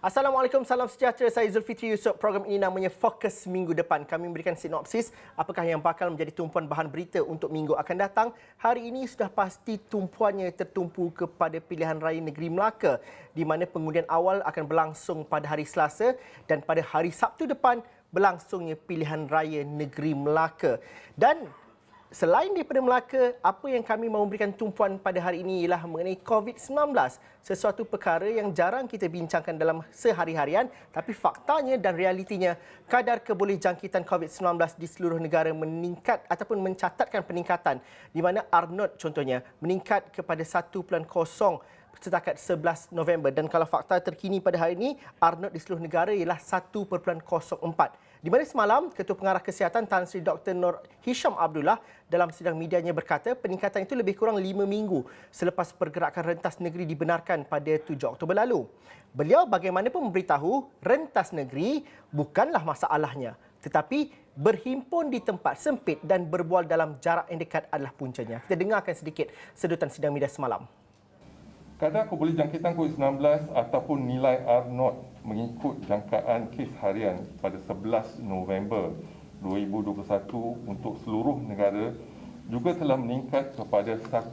Assalamualaikum, salam sejahtera. Saya Zulfitri Yusof. Program ini namanya Fokus Minggu Depan. Kami memberikan sinopsis apakah yang bakal menjadi tumpuan bahan berita untuk minggu akan datang. Hari ini sudah pasti tumpuannya tertumpu kepada pilihan raya negeri Melaka, di mana pengundian awal akan berlangsung pada hari Selasa dan pada hari Sabtu depan berlangsungnya pilihan raya negeri Melaka. Dan selain daripada Melaka, apa yang kami mahu memberikan tumpuan pada hari ini ialah mengenai COVID-19. Sesuatu perkara yang jarang kita bincangkan dalam sehari-harian, tapi faktanya dan realitinya, kadar kebolehjangkitan COVID-19 di seluruh negara meningkat ataupun mencatatkan peningkatan, di mana Arnott contohnya meningkat kepada 1.0 setakat 11 November. Dan kalau fakta terkini pada hari ini, Arnott di seluruh negara ialah 1.04. Di mana semalam, Ketua Pengarah Kesihatan Tan Sri Dr. Nur Hisham Abdullah dalam sidang medianya berkata peningkatan itu lebih kurang 5 minggu selepas pergerakan rentas negeri dibenarkan pada 7 Oktober lalu. Beliau bagaimanapun memberitahu rentas negeri bukanlah masalahnya, tetapi berhimpun di tempat sempit dan berbual dalam jarak yang dekat adalah puncanya. Kita dengarkan sedikit sedutan sidang media semalam. Kadar kebolehjangkitan COVID-19 ataupun nilai R0 mengikut jangkaan kes harian pada 11 November 2021 untuk seluruh negara juga telah meningkat kepada 1.0,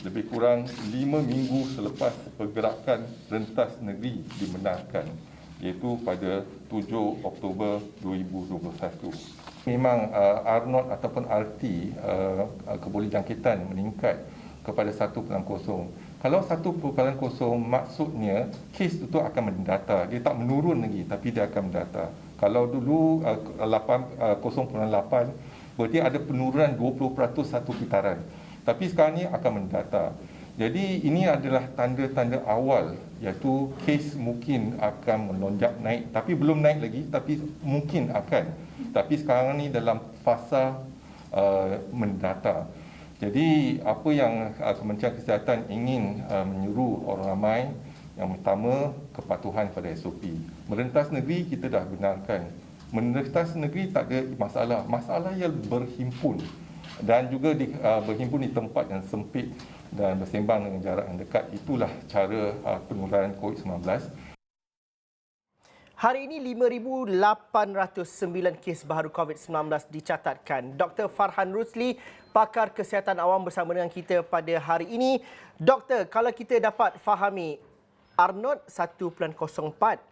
lebih kurang 5 minggu selepas pergerakan rentas negeri dibenarkan, iaitu pada 7 Oktober 2021. Memang R0 ataupun RT kebolehjangkitan meningkat kepada 1.0. Kalau 1.0 maksudnya kes itu akan mendata. Dia tak menurun lagi tapi dia akan mendata. Kalau dulu 0.8 berarti ada penurunan 20% satu putaran. Tapi sekarang ni akan mendata. Jadi ini adalah tanda-tanda awal, iaitu kes mungkin akan melonjak naik, tapi belum naik lagi, tapi mungkin akan. Tapi sekarang ni dalam fasa mendata. Jadi apa yang Kementerian Kesihatan ingin menyuruh orang ramai, yang pertama kepatuhan pada SOP. Merentas negeri kita dah benarkan. Merentas negeri tak ada masalah. Masalah yang berhimpun dan juga berhimpun di tempat yang sempit dan bersembang dengan jarak yang dekat. Itulah cara penularan COVID-19. Hari ini 5,809 kes baharu COVID-19 dicatatkan. Dr. Farhan Rusli, pakar kesihatan awam bersama dengan kita pada hari ini. Doktor, kalau kita dapat fahami, Arnott 1.04,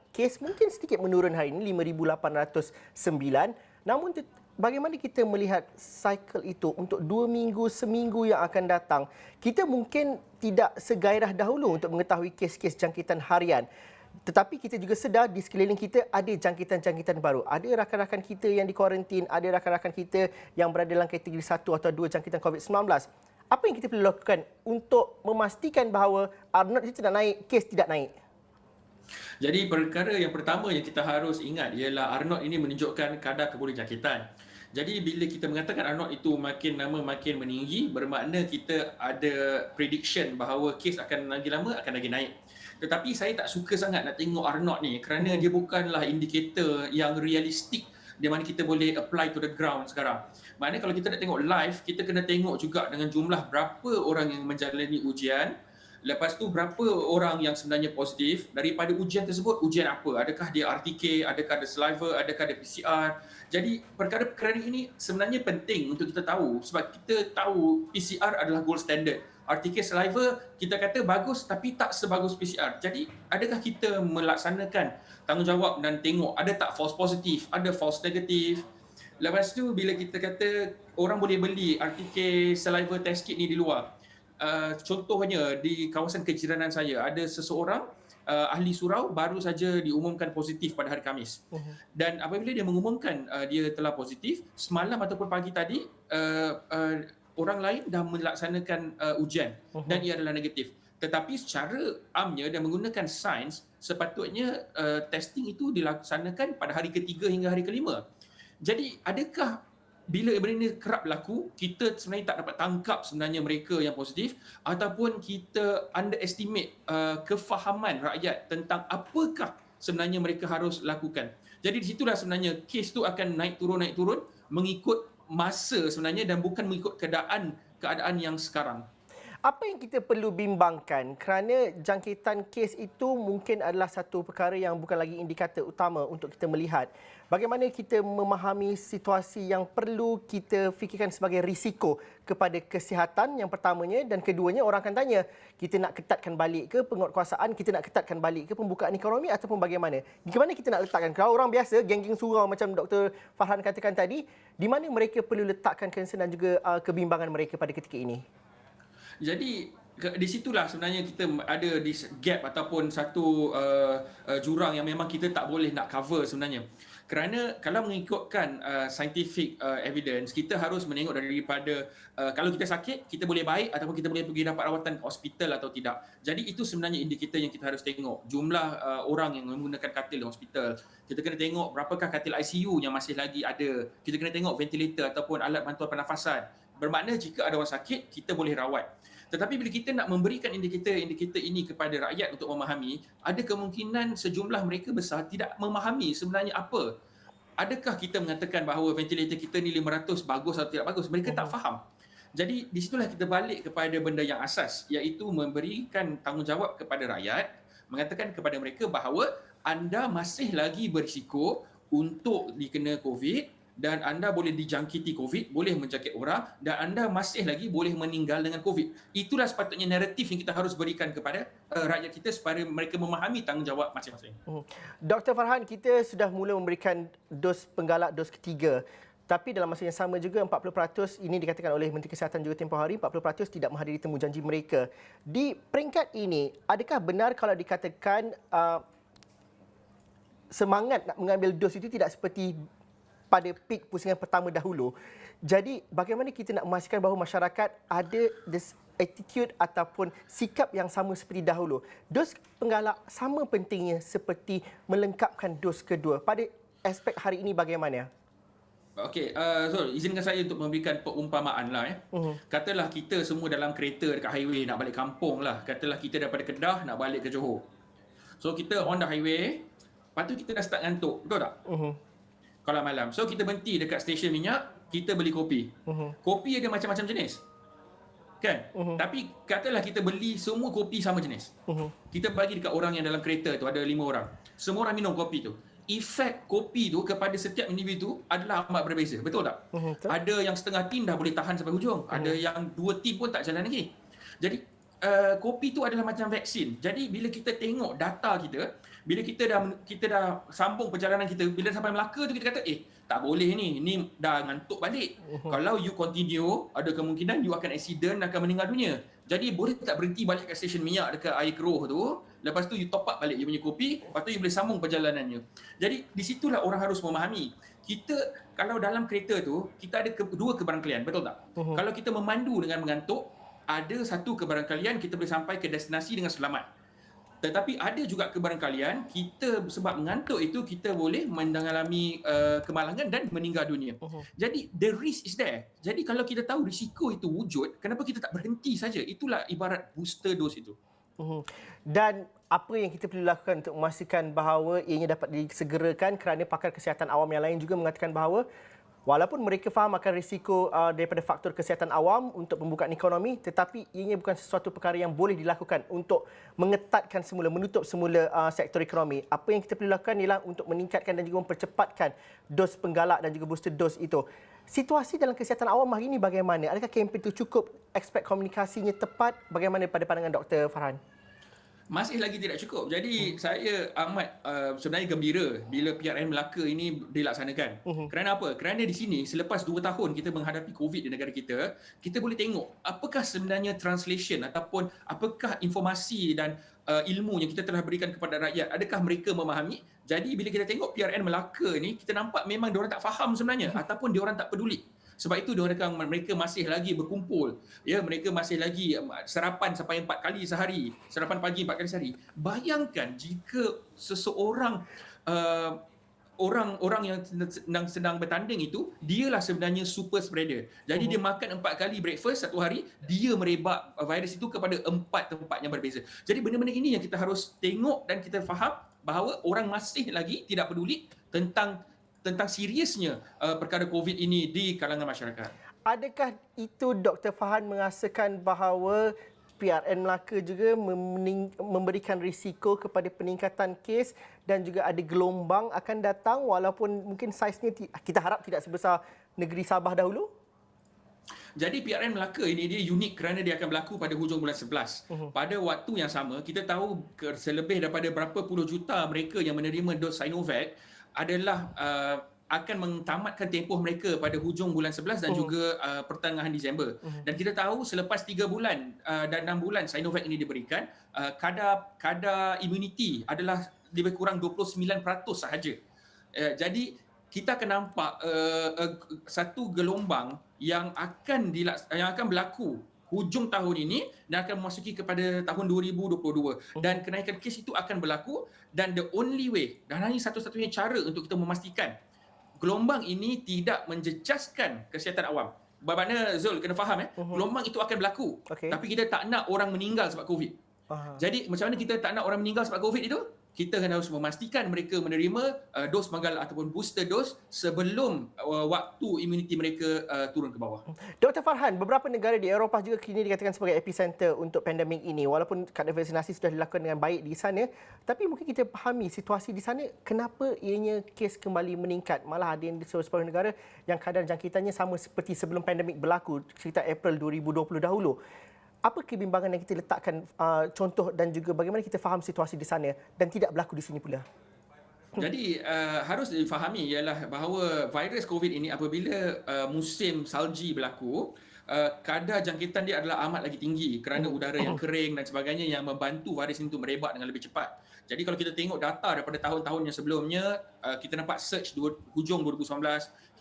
kes mungkin sedikit menurun hari ini 5,809. Namun bagaimana kita melihat cycle itu untuk 2 minggu, seminggu yang akan datang? Kita mungkin tidak segairah dahulu untuk mengetahui kes-kes jangkitan harian. Tetapi kita juga sedar di sekeliling kita ada jangkitan-jangkitan baru. Ada rakan-rakan kita yang dikuarantin, ada rakan-rakan kita yang berada dalam kategori 1 atau 2 jangkitan COVID-19. Apa yang kita perlu lakukan untuk memastikan bahawa Arnott itu tidak naik, kes tidak naik? Jadi perkara yang pertama yang kita harus ingat ialah Arnott ini menunjukkan kadar kebolehjangkitan. Jadi bila kita mengatakan Arnott itu makin lama makin meninggi, bermakna kita ada prediction bahawa kes akan lagi lama akan lagi naik. Tetapi saya tak suka sangat nak tengok Arnott ni kerana dia bukanlah indikator yang realistik di mana kita boleh apply to the ground sekarang. Maknanya kalau kita nak tengok live, kita kena tengok juga dengan jumlah berapa orang yang menjalani ujian. Lepas tu berapa orang yang sebenarnya positif, daripada ujian tersebut, ujian apa? Adakah dia RTK, adakah dia saliva, adakah dia PCR. Jadi perkara-perkara ini sebenarnya penting untuk kita tahu sebab kita tahu PCR adalah gold standard. RTK saliva kita kata bagus tapi tak sebagus PCR. Jadi adakah kita melaksanakan tanggungjawab dan tengok ada tak false positif, ada false negatif. Lepas tu bila kita kata orang boleh beli RTK saliva test kit ni di luar. Contohnya di kawasan kejiranan saya ada seseorang ahli surau baru saja diumumkan positif pada hari Khamis. Dan apabila dia mengumumkan dia telah positif, semalam ataupun pagi tadi orang lain dah melaksanakan ujian dan ia adalah negatif. Tetapi secara amnya dan menggunakan sains, sepatutnya testing itu dilaksanakan pada hari ketiga hingga hari kelima. Jadi adakah bila benda ini kerap berlaku, kita sebenarnya tak dapat tangkap sebenarnya mereka yang positif ataupun kita underestimate kefahaman rakyat tentang apakah sebenarnya mereka harus lakukan. Jadi di situlah sebenarnya kes tu akan naik turun mengikut masa sebenarnya dan bukan mengikut keadaan yang sekarang. Apa yang kita perlu bimbangkan kerana jangkitan kes itu mungkin adalah satu perkara yang bukan lagi indikator utama untuk kita melihat. Bagaimana kita memahami situasi yang perlu kita fikirkan sebagai risiko kepada kesihatan yang pertamanya, dan keduanya orang akan tanya, kita nak ketatkan balik ke penguatkuasaan, kita nak ketatkan balik ke pembukaan ekonomi ataupun bagaimana? Di mana kita nak letakkan? Kalau orang biasa, geng-geng surau macam Dr. Farhan katakan tadi, di mana mereka perlu letakkan concern dan juga kebimbangan mereka pada ketika ini? Jadi di situlah sebenarnya kita ada this gap ataupun satu jurang yang memang kita tak boleh nak cover sebenarnya. Kerana kalau mengikutkan scientific evidence, kita harus menengok daripada kalau kita sakit, kita boleh baik ataupun kita boleh pergi dapat rawatan hospital atau tidak. Jadi itu sebenarnya indikator yang kita harus tengok. Jumlah orang yang menggunakan katil di hospital. Kita kena tengok berapakah katil ICU yang masih lagi ada. Kita kena tengok ventilator ataupun alat bantuan pernafasan. Bermakna jika ada orang sakit, kita boleh rawat. Tetapi bila kita nak memberikan indikator ini kepada rakyat untuk memahami, ada kemungkinan sejumlah mereka besar tidak memahami sebenarnya apa. Adakah kita mengatakan bahawa ventilator kita ni 500 bagus atau tidak bagus? Mereka tak faham. Jadi di situlah kita balik kepada benda yang asas, iaitu memberikan tanggungjawab kepada rakyat, mengatakan kepada mereka bahawa anda masih lagi berisiko untuk dikena COVID, dan anda boleh dijangkiti COVID, boleh menjangkit orang, dan anda masih lagi boleh meninggal dengan COVID. Itulah sepatutnya naratif yang kita harus berikan kepada rakyat kita supaya mereka memahami tanggungjawab masing-masing. Dr. Farhan, kita sudah mula memberikan dos penggalak dos ketiga. Tapi dalam masa yang sama juga 40% ini dikatakan oleh Menteri Kesihatan juga tempoh hari, 40% tidak menghadiri temu janji mereka. Di peringkat ini, adakah benar kalau dikatakan semangat nak mengambil dos itu tidak seperti pada peak pusingan pertama dahulu? Jadi bagaimana kita nak memastikan bahawa masyarakat ada this attitude ataupun sikap yang sama seperti dahulu? Dos penggalak sama pentingnya seperti melengkapkan dos kedua. Pada aspek hari ini bagaimana? Okey, so izinkan saya untuk memberikan perumpamaan lah. Katalah kita semua dalam kereta dekat highway nak balik kampung lah. Katalah kita daripada Kedah nak balik ke Johor. So kita on the highway, lepas tu kita dah start ngantuk, betul tak? Kalau malam. So kita berhenti dekat stesen minyak, kita beli kopi. Kopi ada macam-macam jenis. Kan? Tapi katalah kita beli semua kopi sama jenis. Kita bagi dekat orang yang dalam kereta tu, ada 5 orang. Semua orang minum kopi tu. Efek kopi tu kepada setiap individu adalah amat berbeza. Betul tak? Ada yang setengah tin dah boleh tahan sampai hujung. Ada yang 2 tin pun tak jalan lagi. Jadi kopi tu adalah macam vaksin. Jadi bila kita tengok data kita, bila kita dah sambung perjalanan kita, bila sampai Melaka tu kita kata tak boleh ni dah ngantuk balik. Kalau you continue, ada kemungkinan you akan accident, akan meninggal dunia. Jadi boleh tak berhenti balik kat stesen minyak dekat air keruh tu, lepas tu you top up balik you punya kopi, lepas tu you boleh sambung perjalanannya. Jadi di situlah orang harus memahami. Kita kalau dalam kereta tu, kita ada dua kebarangkalian, betul tak? Kalau kita memandu dengan mengantuk, ada satu kebarangkalian kita boleh sampai ke destinasi dengan selamat. Tetapi ada juga kebarangkalian kita sebab mengantuk itu kita boleh mengalami kemalangan dan meninggal dunia. Jadi the risk is there. Jadi kalau kita tahu risiko itu wujud, kenapa kita tak berhenti saja? Itulah ibarat booster dose itu. Dan apa yang kita perlu lakukan untuk memastikan bahawa ianya dapat disegerakan, kerana pakar kesihatan awam yang lain juga mengatakan bahawa walaupun mereka faham akan risiko daripada faktor kesihatan awam untuk pembukaan ekonomi, tetapi ianya bukan sesuatu perkara yang boleh dilakukan untuk mengetatkan semula, menutup semula sektor ekonomi. Apa yang kita perlu lakukan ialah untuk meningkatkan dan juga mempercepatkan dos penggalak dan juga booster dose itu. Situasi dalam kesihatan awam hari ini bagaimana? Adakah kempen itu cukup? Aspek komunikasinya tepat? Bagaimana pada pandangan Dr. Farhan? Masih lagi tidak cukup. Jadi saya amat sebenarnya gembira bila PRN Melaka ini dilaksanakan. Kerana apa? Kerana di sini selepas 2 tahun kita menghadapi COVID di negara kita, kita boleh tengok apakah sebenarnya translation ataupun apakah informasi dan ilmu yang kita telah berikan kepada rakyat. Adakah mereka memahami? Jadi bila kita tengok PRN Melaka ni, kita nampak memang diorang tak faham sebenarnya ataupun diorang tak peduli. Sebab itu mereka masih lagi berkumpul. Ya, mereka masih lagi sarapan sampai 4 kali sehari. Sarapan pagi 4 kali sehari. Bayangkan jika seseorang orang yang sedang bertanding itu, dialah sebenarnya super spreader. Jadi dia makan 4 kali breakfast satu hari, dia merebak virus itu kepada 4 tempat yang berbeza. Jadi benda-benda ini yang kita harus tengok dan kita faham bahawa orang masih lagi tidak peduli tentang seriusnya perkara COVID ini di kalangan masyarakat. Adakah itu Dr. Farhan merasakan bahawa PRN Melaka juga memberikan risiko kepada peningkatan kes dan juga ada gelombang akan datang walaupun mungkin saiznya kita harap tidak sebesar negeri Sabah dahulu? Jadi PRN Melaka ini dia unik kerana dia akan berlaku pada hujung bulan 11. Pada waktu yang sama, kita tahu selebih daripada berapa puluh juta mereka yang menerima dos Sinovac adalah akan mentamatkan tempoh mereka pada hujung bulan 11 dan juga pertengahan Disember. Dan kita tahu selepas 3 bulan dan 6 bulan Sinovac ini diberikan, kadar immunity adalah lebih kurang 29% sahaja. Jadi kita akan nampak satu gelombang yang akan berlaku hujung tahun ini dan akan memasuki kepada tahun 2022 dan kenaikan kes itu akan berlaku dan the only way dan hanya satu-satunya cara untuk kita memastikan gelombang ini tidak menjejaskan kesihatan awam. Bermakna Zul kena faham gelombang itu akan berlaku. Tapi kita tak nak orang meninggal sebab COVID. Jadi macam mana kita tak nak orang meninggal sebab COVID itu? Kita harus memastikan mereka menerima dos manggala ataupun booster dose sebelum waktu imuniti mereka turun ke bawah. Dr. Farhan, beberapa negara di Eropah juga kini dikatakan sebagai epicenter untuk pandemik ini. Walaupun kadar vaksinasi sudah dilakukan dengan baik di sana, tapi mungkin kita fahami situasi di sana, kenapa ianya kes kembali meningkat. Malah ada yang di sebuah negara yang kadar jangkitannya sama seperti sebelum pandemik berlaku, sekitar April 2020 dahulu. Apa kebimbangan yang kita letakkan contoh dan juga bagaimana kita faham situasi di sana dan tidak berlaku di sini pula? Jadi harus difahami ialah bahawa virus COVID ini apabila musim salji berlaku, kadar jangkitan dia adalah amat lagi tinggi kerana udara yang kering dan sebagainya yang membantu virus ini untuk merebak dengan lebih cepat. Jadi kalau kita tengok data daripada tahun-tahun yang sebelumnya, kita nampak surge hujung 2019,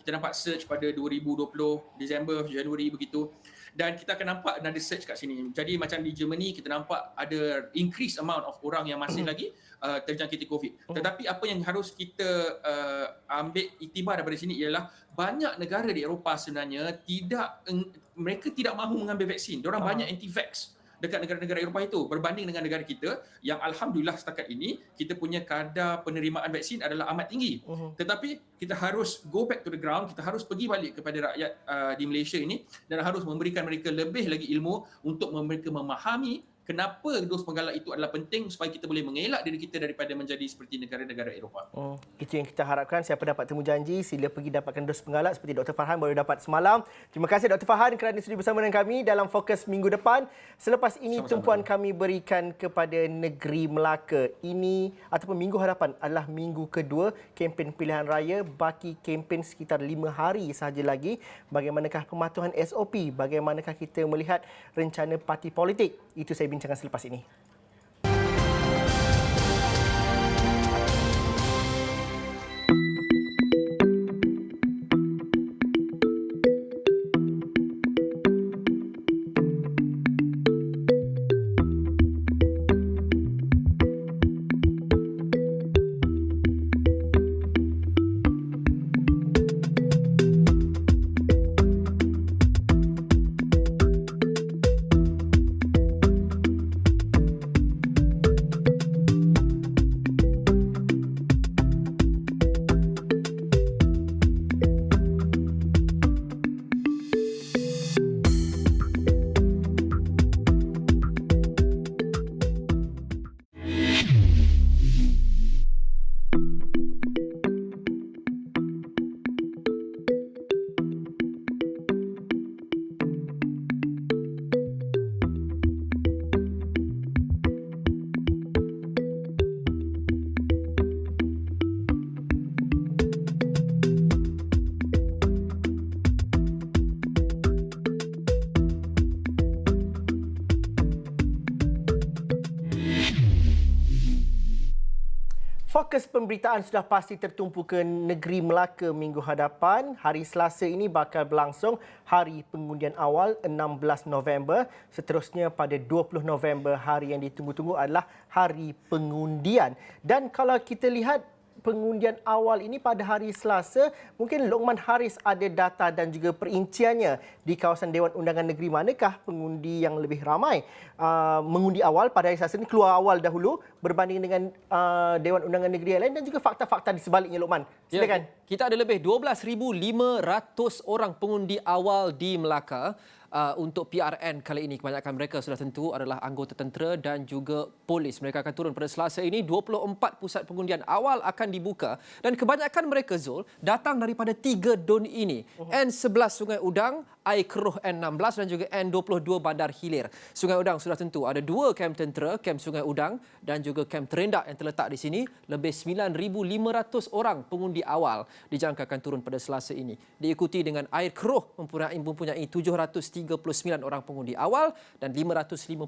kita nampak surge pada 2020, Disember, Januari begitu. Dan kita akan nampak ada surge kat sini. Jadi macam di Germany, kita nampak ada increased amount of orang yang masih lagi terjangkiti COVID. Tetapi apa yang harus kita ambil iktibar daripada sini ialah banyak negara di Eropah sebenarnya mereka tidak mahu mengambil vaksin. Diorang banyak anti-vax dekat negara-negara Eropah itu berbanding dengan negara kita yang alhamdulillah setakat ini kita punya kadar penerimaan vaksin adalah amat tinggi. Tetapi kita harus go back to the ground, kita harus pergi balik kepada rakyat di Malaysia ini dan harus memberikan mereka lebih lagi ilmu untuk mereka memahami kenapa dos penggalak itu adalah penting supaya kita boleh mengelak diri kita daripada menjadi seperti negara-negara Eropah. Itu yang kita harapkan. Siapa dapat temu janji, sila pergi dapatkan dos penggalak seperti Dr. Farhan baru dapat semalam. Terima kasih Dr. Farhan kerana sudi bersama dengan kami dalam Fokus Minggu depan. Selepas ini tumpuan kami berikan kepada negeri Melaka. Ini ataupun Minggu Hadapan adalah minggu kedua kempen pilihan raya. Baki kempen sekitar 5 hari sahaja lagi. Bagaimanakah pematuhan SOP? Bagaimanakah kita melihat rencana parti politik? Itu saya bincangkan selepas ini. Fokus pemberitaan sudah pasti tertumpu ke negeri Melaka minggu hadapan. Hari Selasa ini bakal berlangsung hari pengundian awal 16 November. Seterusnya pada 20 November hari yang ditunggu-tunggu adalah hari pengundian. Dan kalau kita lihat pengundian awal ini pada hari Selasa, mungkin Lokman Haris ada data dan juga perinciannya di kawasan Dewan Undangan Negeri manakah pengundi yang lebih ramai mengundi awal pada hari Selasa ini, keluar awal dahulu berbanding dengan Dewan Undangan Negeri yang lain dan juga fakta-fakta di sebaliknya, Lokman. Silakan. Ya, kita ada lebih 12,500 orang pengundi awal di Melaka. untuk PRN kali ini kebanyakan mereka sudah tentu adalah anggota tentera dan juga polis. Mereka akan turun pada Selasa ini. 24 pusat pengundian awal akan dibuka dan kebanyakan mereka, Zul, datang daripada 3 don ini. N11 Sungai Udang, Air Keruh N16 dan juga N22 Bandar Hilir. Sungai Udang sudah tentu ada 2 kem tentera, kem Sungai Udang dan juga kem Terendak yang terletak di sini. Lebih 9,500 orang pengundi awal dijangkakan turun pada Selasa ini. Diikuti dengan Air Keruh mempunyai 739 orang pengundi awal dan 555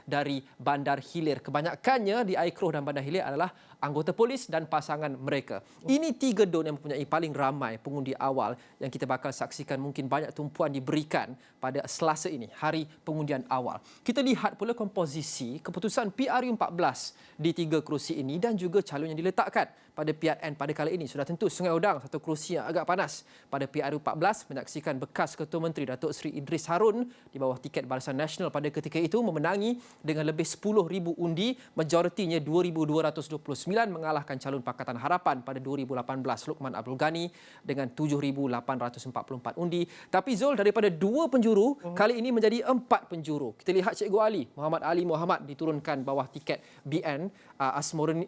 dari Bandar Hilir. Kebanyakannya di Air Keruh dan Bandar Hilir adalah anggota polis dan pasangan mereka. Ini 3 don yang mempunyai paling ramai pengundi awal yang kita bakal saksikan. Mungkin banyak tumpuan diberikan pada Selasa ini, hari pengundian awal. Kita lihat pula komposisi keputusan PRU14 di 3 kerusi ini dan juga calon yang diletakkan pada PRN pada kali ini. Sudah tentu Sungai Udang, satu kerusi yang agak panas. Pada PRU14 menyaksikan bekas Ketua Menteri Datuk Seri Idris Harun di bawah tiket Barisan Nasional pada ketika itu memenangi dengan lebih 10,000 undi, majoritinya 2,229 mengalahkan calon Pakatan Harapan pada 2018 Luqman Abdul Ghani dengan 7,844 undi. Tapi Zul, daripada 2 penjuru, kali ini menjadi 4 penjuru. Kita lihat Cikgu Ali, Muhammad Ali Muhammad diturunkan bawah tiket BN,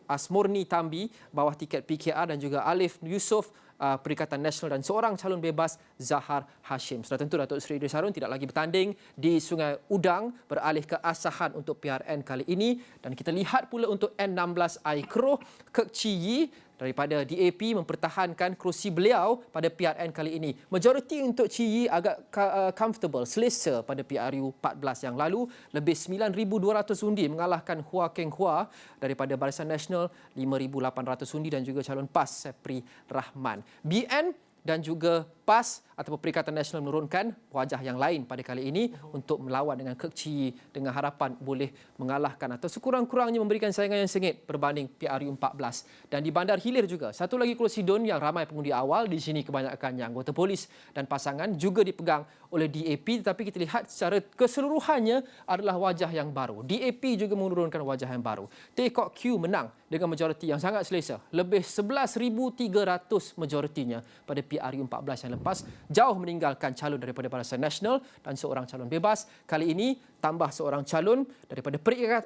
Asmurni Tambi bawah tiket PKR dan juga Alif Yusof Perikatan Nasional dan seorang calon bebas Zahar Hashim. Sudah tentu Datuk Seri Idris Harun tidak lagi bertanding di Sungai Udang, beralih ke Asahan untuk PRN kali ini. Dan kita lihat pula untuk N16 Air Keruh, Kek Chi Yi daripada DAP mempertahankan kerusi beliau pada PRN kali ini. Majoriti untuk Chi Yi agak comfortable, selesa pada PRU 14 yang lalu. Lebih 9,200 undi mengalahkan Hua Keng Hua daripada Barisan Nasional, 5,800 undi dan juga calon PAS Sepri Rahman. BN dan juga PAS ataupun Perikatan Nasional menurunkan wajah yang lain pada kali ini untuk melawan dengan Kek Chi Yi dengan harapan boleh mengalahkan atau sekurang-kurangnya memberikan saingan yang sengit berbanding PRU14. Dan di Bandar Hilir juga, satu lagi kerusi don yang ramai pengundi awal. Di sini kebanyakannya anggota polis dan pasangan juga dipegang oleh DAP, tetapi kita lihat secara keseluruhannya adalah wajah yang baru. DAP juga menurunkan wajah yang baru. Tay Kok Kiew menang dengan majoriti yang sangat selesa. Lebih 11,300 majoritinya pada PRU14 yang lepas, jauh meninggalkan calon daripada Barisan Nasional dan seorang calon bebas. Kali ini tambah seorang calon daripada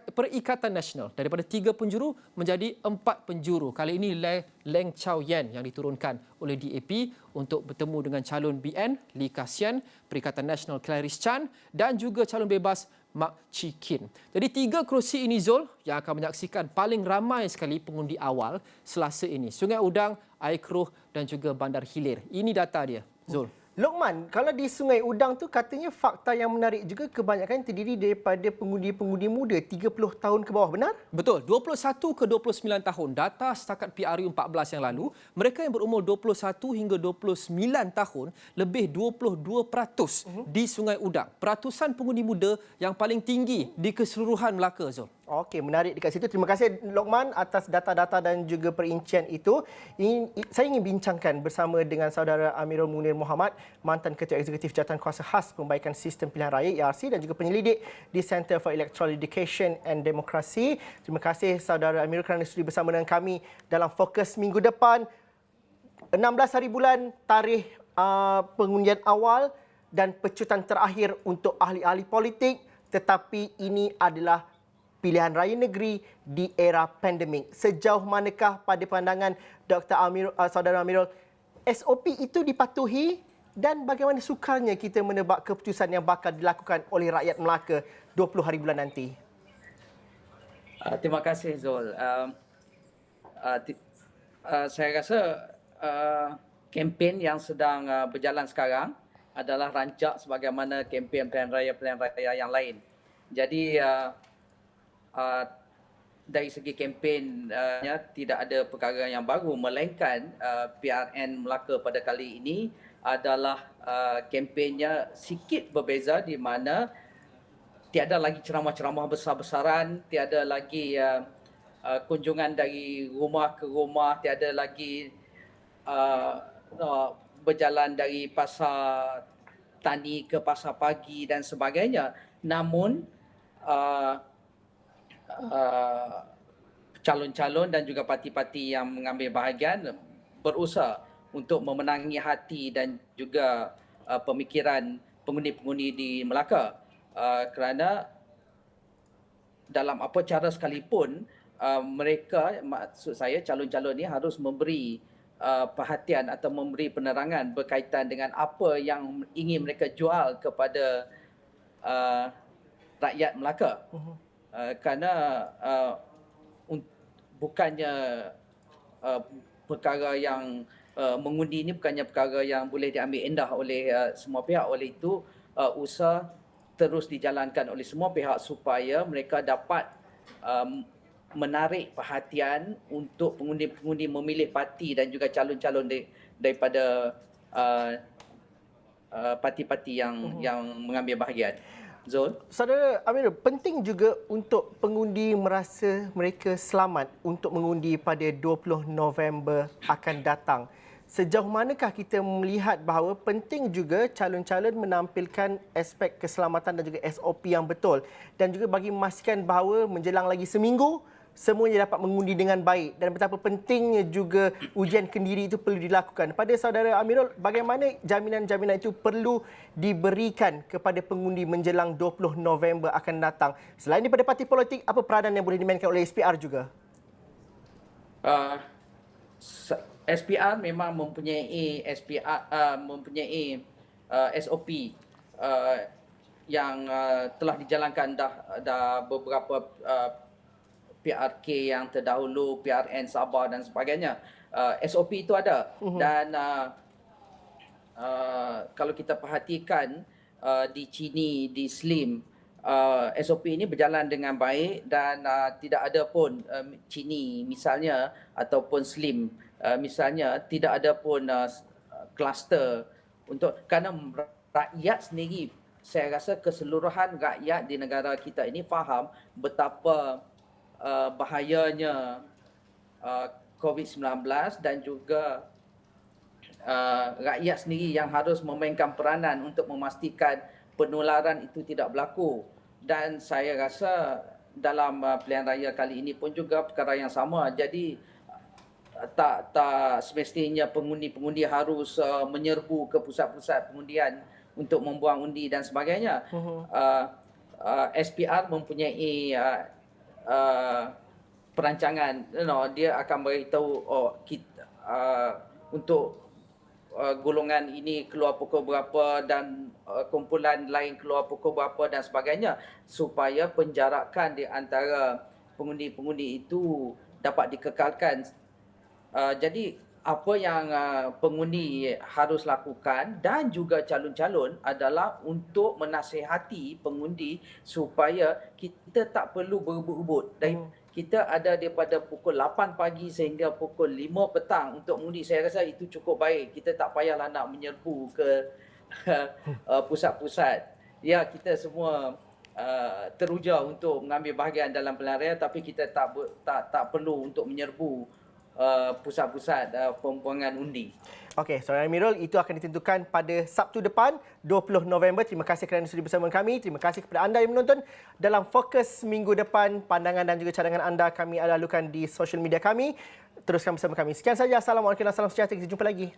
Perikatan Nasional. Daripada 3 penjuru menjadi 4 penjuru. Kali ini Leng Chow Yen yang diturunkan oleh DAP untuk bertemu dengan calon BN Lee Kasian, Perikatan Nasional Clarice Chan dan juga calon bebas Mak Chi Kin. Jadi 3 kerusi ini, Zul, yang akan menyaksikan paling ramai sekali pengundi awal Selasa ini. Sungai Udang, Air Keruh dan juga Bandar Hilir. Ini data dia, Zul. Luqman, kalau di Sungai Udang tu katanya fakta yang menarik juga, kebanyakan terdiri daripada pengundi-pengundi muda 30 tahun ke bawah, benar? Betul, 21 ke 29 tahun. Data setakat PRU14 yang lalu, mereka yang berumur 21 hingga 29 tahun, lebih 22% di Sungai Udang. Peratusan pengundi muda yang paling tinggi di keseluruhan Melaka, Zul. Okey, menarik dekat situ. Terima kasih Luqman atas data-data dan juga perincian itu. Saya ingin bincangkan bersama dengan saudara Amirul Munir Muhammad, mantan Ketua Eksekutif Jawatan Kuasa Khas Pembaikan Sistem Pilihan Raya ERC dan juga penyelidik di Center for Electoral Education and Democracy. Terima kasih saudara Amirul kerana sudi bersama dengan kami dalam Fokus Minggu depan. 16 hari bulan tarikh pengundian awal dan pecutan terakhir untuk ahli-ahli politik, tetapi ini adalah pilihan raya negeri di era pandemik. Sejauh manakah pada pandangan Dr. Saudara Amirul, SOP itu dipatuhi dan bagaimana sukarnya kita menebak keputusan yang bakal dilakukan oleh rakyat Melaka 20 hari bulan nanti? Terima kasih, Zul. Saya rasa kempen yang sedang berjalan sekarang adalah rancak sebagaimana kempen pilihan raya yang lain. Jadi dari segi kempennya tidak ada perkara yang baru, melainkan PRN Melaka pada kali ini adalah kempennya sikit berbeza di mana tiada lagi ceramah-ceramah besar-besaran, tiada lagi kunjungan dari rumah ke rumah, tiada lagi berjalan dari pasar tani ke pasar pagi dan sebagainya. Namun calon-calon dan juga parti-parti yang mengambil bahagian berusaha untuk memenangi hati dan juga pemikiran pengundi-pengundi di Melaka. Kerana dalam apa cara sekalipun mereka, maksud saya calon-calon ni harus memberi perhatian atau memberi penerangan berkaitan dengan apa yang ingin mereka jual kepada rakyat Melaka. Kerana bukannya perkara yang mengundi ini bukannya perkara yang boleh diambil endah oleh semua pihak. Oleh itu usaha terus dijalankan oleh semua pihak supaya mereka dapat menarik perhatian untuk pengundi-pengundi memilih parti dan juga calon-calon daripada parti-parti yang mengambil bahagian. Zul? Saudara Amirul, penting juga untuk pengundi merasa mereka selamat untuk mengundi pada 20 November akan datang. Sejauh manakah kita melihat bahawa penting juga calon-calon menampilkan aspek keselamatan dan juga SOP yang betul dan juga bagi memastikan bahawa menjelang lagi seminggu semuanya dapat mengundi dengan baik dan betapa pentingnya juga ujian kendiri itu perlu dilakukan. Pada saudara Amirul, bagaimana jaminan-jaminan itu perlu diberikan kepada pengundi menjelang 20 November akan datang? Selain daripada parti politik, apa peranan yang boleh dimainkan oleh SPR juga? SPR memang mempunyai SOP yang telah dijalankan dah beberapa PRK yang terdahulu, PRN Sabah dan sebagainya. SOP itu ada dan kalau kita perhatikan di Chini, di Slim, SOP ini berjalan dengan baik dan tidak ada pun Chini misalnya ataupun Slim misalnya tidak ada pun kluster kerana rakyat sendiri, saya rasa keseluruhan rakyat di negara kita ini faham betapa bahayanya COVID-19 dan juga rakyat sendiri yang harus memainkan peranan untuk memastikan penularan itu tidak berlaku. Dan saya rasa dalam pilihan raya kali ini pun juga perkara yang sama. Jadi tak semestinya pengundi-pengundi harus menyerbu ke pusat-pusat pengundian untuk membuang undi dan sebagainya. SPR mempunyai perancangan, dia akan beritahu untuk golongan ini keluar pukul berapa dan kumpulan lain keluar pukul berapa dan sebagainya supaya penjarakan di antara pengundi-pengundi itu dapat dikekalkan. Jadi apa yang pengundi harus lakukan dan juga calon-calon adalah untuk menasihati pengundi supaya kita tak perlu berebut-rebut. Dan kita ada daripada pukul 8 pagi sehingga pukul 5 petang untuk mengundi. Saya rasa itu cukup baik. Kita tak payahlah nak menyerbu ke pusat-pusat. Ya, kita semua teruja untuk mengambil bahagian dalam pilihan raya tapi kita tak perlu untuk menyerbu pusat-pusat pembuangan undi. Okey, Saudara Amirul, itu akan ditentukan pada Sabtu depan, 20 November. Terima kasih kerana sudi bersama kami. Terima kasih kepada anda yang menonton. Dalam fokus minggu depan, pandangan dan juga cadangan anda kami lalukan di social media kami. Teruskan bersama kami. Sekian saja. Assalamualaikum warahmatullahi wabarakatuh. Kita jumpa lagi.